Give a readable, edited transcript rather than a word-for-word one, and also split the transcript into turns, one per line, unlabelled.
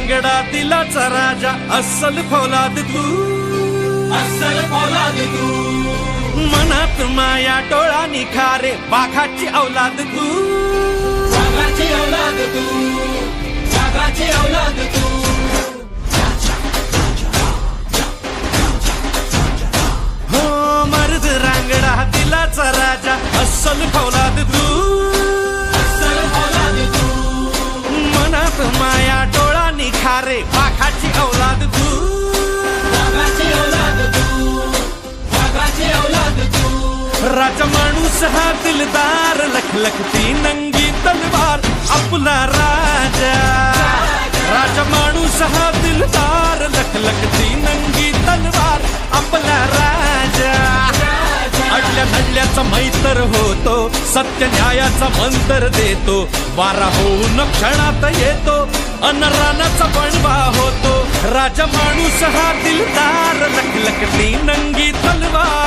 रांगडा दिलाचा राजा अस्सल फौलाद तू, अस्सल फौलाद तू. मनात माया डोळा निखारे वाघाची औलाद तू, वाघाची औलाद तू, वाघाची औलाद तू. हो मर्द रांगडा दिलाचा राजा अस्सल फौलाद तू, अस्सल फौलाद तू. मनात माया डोळा निखारे वाघाची औलाद तू, वाघाची औलाद तू, वाघाची औलाद तू. राजा माणूस हा दिलदार लखलखती नंगी तलवार आपला राजा. राजा माणूस हा दिलदार लखलखती नंगी तलवार आपला राजा. अडल्या धडल्याचा मैत्र होतो, सत्य न्यायाचा मंत्र देतो. वारा होऊन क्षणात येतो, अनरानाचा बनवा होतो. राजा माणूस हा दिलदार लखलखती नंगी तलवार